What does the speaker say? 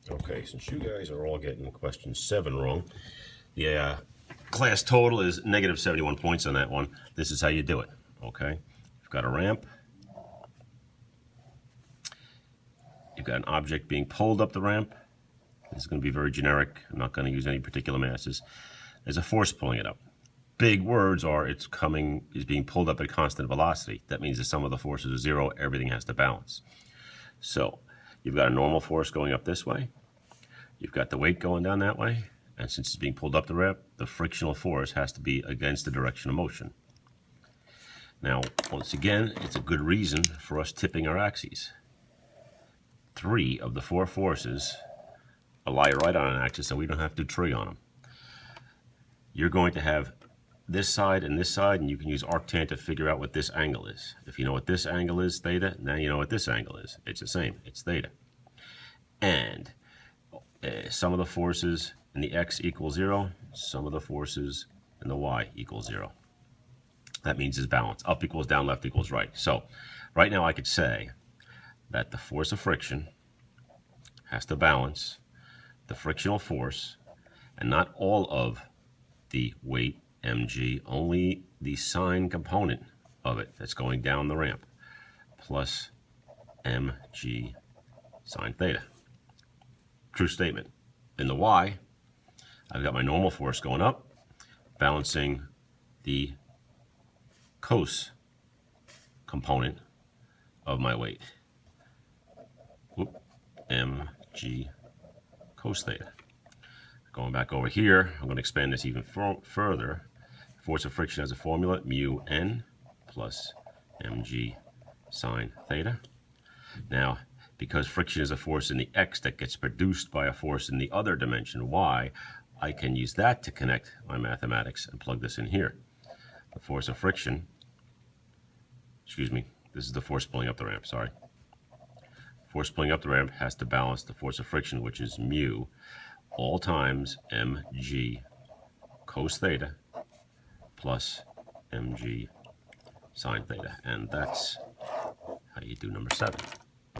Okay, since you guys are all getting question 7 wrong, the class total is negative 71 points on that one. This is how you do it, okay? You've got a ramp. You've got an object being pulled up the ramp. This is going to be very generic. I'm not going to use any particular masses. There's a force pulling it up. Big words are is being pulled up at constant velocity. That means the sum of the forces is 0. Everything has to balance. So you've got a normal force going up this way. You've got the weight going down that way. And since it's being pulled up the ramp, the frictional force has to be against the direction of motion. Now, once again, it's a good reason for us tipping our axes. 3 of the 4 forces lie right on an axis, so we don't have to trig on them. You're going to have this side, and you can use arctan to figure out what this angle is. If you know what this angle is, theta, now you know what this angle is. It's the same, it's theta. And sum of the forces in the x equals 0, sum of the forces in the y equals 0. That means it's balanced. Up equals down, left equals right. So right now I could say that the force of friction has to balance the frictional force, and not all of the weight mg, only the sine component of it that's going down the ramp, plus mg sine theta. True statement. In the y, I've got my normal force going up, balancing the cos component of my weight. Mg cos theta. Going back over here, I'm going to expand this even further. Force of friction has a formula, mu n plus mg sine theta. Now, because friction is a force in the x that gets produced by a force in the other dimension, y, I can use that to connect my mathematics and plug this in here. The force of friction, this is the force pulling up the ramp, sorry. Force pulling up the ramp has to balance the force of friction, which is mu, all times mg cos theta plus mg sine theta. And that's how you do number 7.